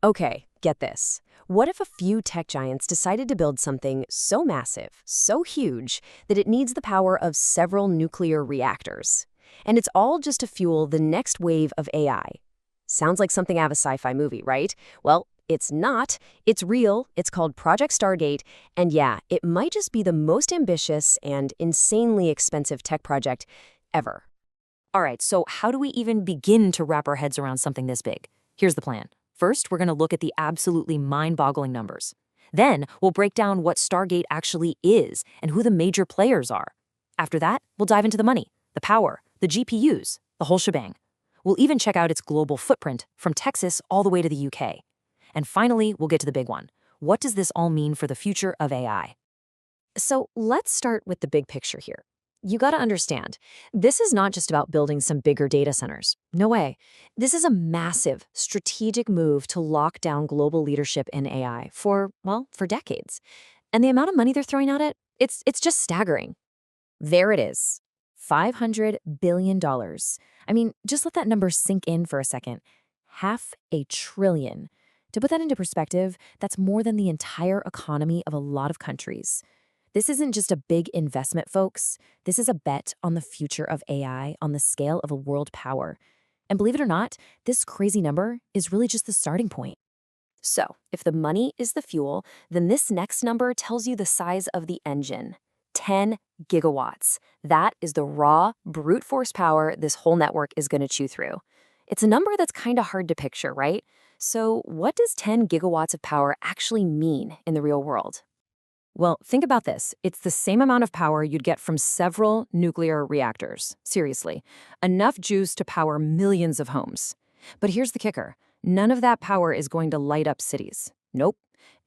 Okay, get this. What if a few tech giants decided to build something so massive, so huge, that it needs the power of several nuclear reactors? And it's all just to fuel the next wave of AI. Sounds like something out of a sci-fi movie, right? Well, it's not. It's real. It's called Project Stargate. And yeah, it might just be the most ambitious and insanely expensive tech project ever. All right, so how do we even begin to wrap our heads around something this big? Here's the plan. First, we're going to look at the absolutely mind-boggling numbers. Then, we'll break down what Stargate actually is and who the major players are. After that, we'll dive into the money, the power, the GPUs, the whole shebang. We'll even check out its global footprint from Texas all the way to the UK. And finally, we'll get to the big one. What does this all mean for the future of AI? So let's start with the big picture here. You got to understand, this is not just about building some bigger data centers. No way. This is a massive, strategic move to lock down global leadership in AI for decades. And the amount of money they're throwing at it's just staggering. There it is. $500 billion. I mean, just let that number sink in for a second. $500 billion. To put that into perspective, that's more than the entire economy of a lot of countries. This isn't just a big investment, folks. This is a bet on the future of AI on the scale of a world power. And believe it or not, this crazy number is really just the starting point. So, if the money is the fuel, then this next number tells you the size of the engine. 10 gigawatts. That is the raw, brute force power this whole network is going to chew through. It's a number that's kind of hard to picture, right? So, what does 10 gigawatts of power actually mean in the real world? Well, think about this. It's the same amount of power you'd get from several nuclear reactors. Seriously. Enough juice to power millions of homes. But here's the kicker. None of that power is going to light up cities. Nope.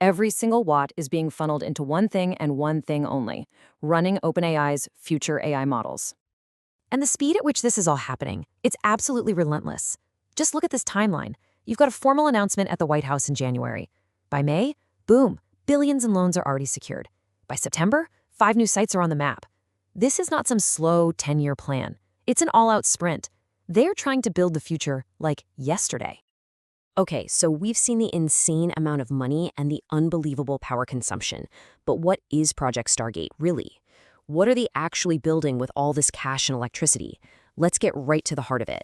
Every single watt is being funneled into one thing and one thing only, running OpenAI's future AI models. And the speed at which this is all happening, it's absolutely relentless. Just look at this timeline. You've got a formal announcement at the White House in January. By May, boom. Billions in loans are already secured. By September, 5 new sites are on the map. This is not some slow 10-year plan. It's an all-out sprint. They're trying to build the future like yesterday. Okay, so we've seen the insane amount of money and the unbelievable power consumption. But what is Project Stargate, really? What are they actually building with all this cash and electricity? Let's get right to the heart of it.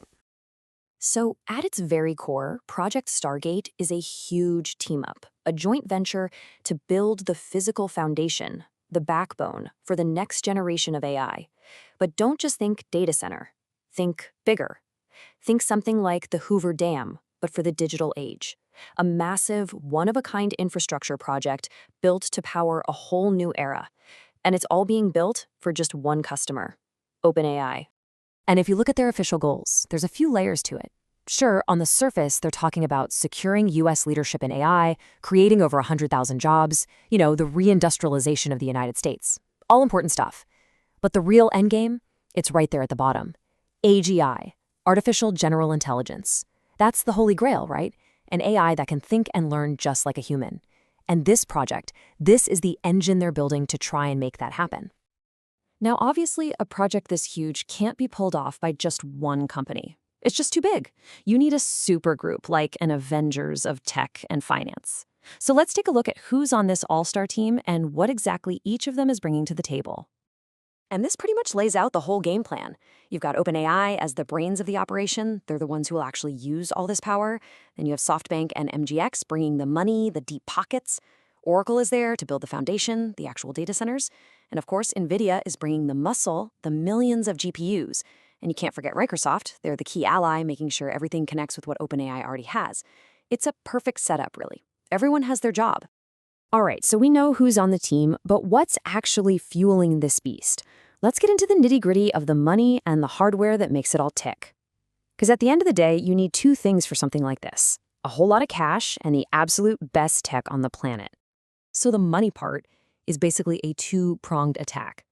So, at its very core, Project Stargate is a huge team-up, a joint venture to build the physical foundation, the backbone for the next generation of AI. But don't just think data center. Think bigger. Think something like the Hoover Dam, but for the digital age. A massive, one-of-a-kind infrastructure project built to power a whole new era. And it's all being built for just one customer, OpenAI. And if you look at their official goals, there's a few layers to it. Sure, on the surface, they're talking about securing U.S. leadership in AI, creating over 100,000 jobs, the reindustrialization of the United States. All important stuff. But the real endgame? It's right there at the bottom. AGI, Artificial General Intelligence. That's the holy grail, right? An AI that can think and learn just like a human. And this project, this is the engine they're building to try and make that happen. Now, obviously, a project this huge can't be pulled off by just one company. It's just too big. You need a super group, like an Avengers of tech and finance. So let's take a look at who's on this all-star team and what exactly each of them is bringing to the table. And this pretty much lays out the whole game plan. You've got OpenAI as the brains of the operation. They're the ones who will actually use all this power. Then you have SoftBank and MGX bringing the money, the deep pockets. Oracle is there to build the foundation, the actual data centers. And of course, NVIDIA is bringing the muscle, the millions of GPUs. And you can't forget Microsoft. They're the key ally, making sure everything connects with what OpenAI already has. It's a perfect setup, really. Everyone has their job. All right, so we know who's on the team, but what's actually fueling this beast? Let's get into the nitty-gritty of the money and the hardware that makes it all tick. Because at the end of the day, you need two things for something like this: a whole lot of cash and the absolute best tech on the planet. So the money part is basically a two-pronged attack.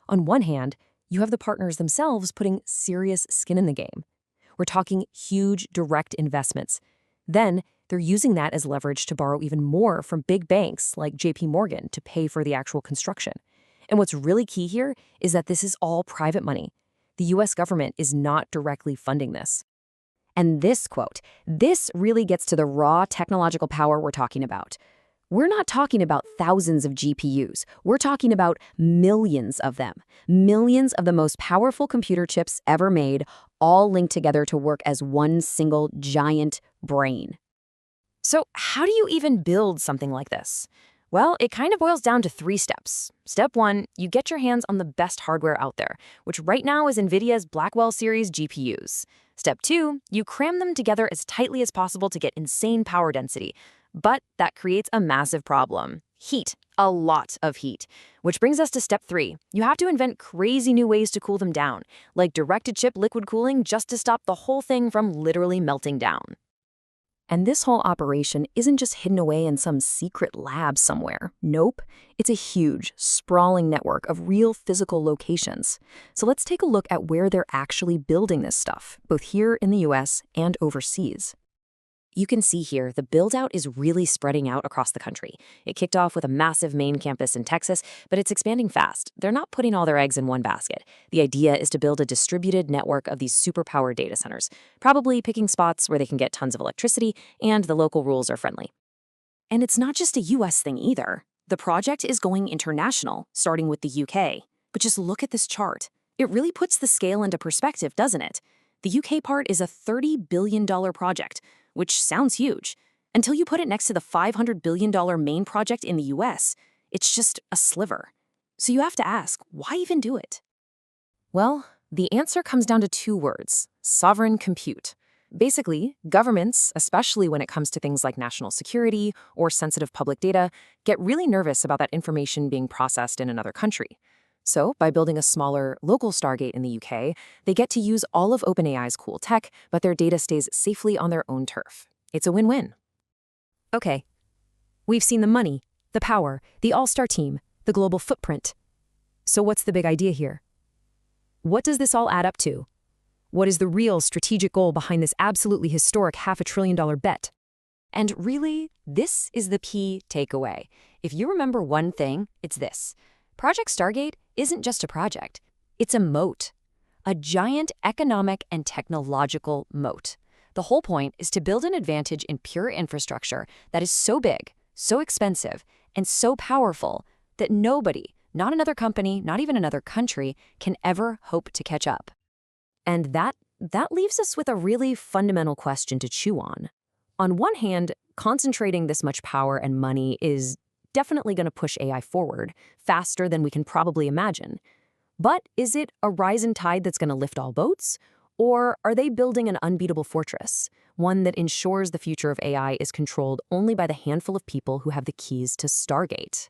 On one hand, you have the partners themselves putting serious skin in the game. We're talking huge direct investments. Then they're using that as leverage to borrow even more from big banks like JP Morgan to pay for the actual construction. And what's really key here is that this is all private money. The US government is not directly funding this. And this quote, this really gets to the raw technological power we're talking about. We're not talking about thousands of GPUs. We're talking about millions of them. Millions of the most powerful computer chips ever made, all linked together to work as one single giant brain. So how do you even build something like this? Well, it kind of boils down to 3 steps. Step 1, you get your hands on the best hardware out there, which right now is NVIDIA's Blackwell series GPUs. Step 2, you cram them together as tightly as possible to get insane power density. But that creates a massive problem. Heat. A lot of heat. Which brings us to step 3. You have to invent crazy new ways to cool them down, like direct-to-chip liquid cooling just to stop the whole thing from literally melting down. And this whole operation isn't just hidden away in some secret lab somewhere. Nope. It's a huge, sprawling network of real physical locations. So let's take a look at where they're actually building this stuff, both here in the US and overseas. You can see here the build-out is really spreading out across the country. It kicked off with a massive main campus in Texas, but it's expanding fast. They're not putting all their eggs in one basket. The idea is to build a distributed network of these superpowered data centers, probably picking spots where they can get tons of electricity and the local rules are friendly. And it's not just a US thing either. The project is going international, starting with the UK. But just look at this chart. It really puts the scale into perspective, doesn't it? The UK part is a $30 billion project, which sounds huge, until you put it next to the $500 billion main project in the US. It's just a sliver. So you have to ask, why even do it? Well, the answer comes down to 2 words: sovereign compute. Basically, governments, especially when it comes to things like national security or sensitive public data, get really nervous about that information being processed in another country. So, by building a smaller, local Stargate in the UK, they get to use all of OpenAI's cool tech, but their data stays safely on their own turf. It's a win-win. Okay, we've seen the money, the power, the all-star team, the global footprint. So what's the big idea here? What does this all add up to? What is the real strategic goal behind this absolutely historic $500 billion bet? And really, this is the key takeaway. If you remember one thing, it's this. Project Stargate isn't just a project. It's a moat. A giant economic and technological moat. The whole point is to build an advantage in pure infrastructure that is so big, so expensive, and so powerful that nobody, not another company, not even another country, can ever hope to catch up. And that leaves us with a really fundamental question to chew on. On one hand, concentrating this much power and money is definitely going to push AI forward faster than we can probably imagine. But is it a rising tide that's going to lift all boats? Or are they building an unbeatable fortress, one that ensures the future of AI is controlled only by the handful of people who have the keys to Stargate?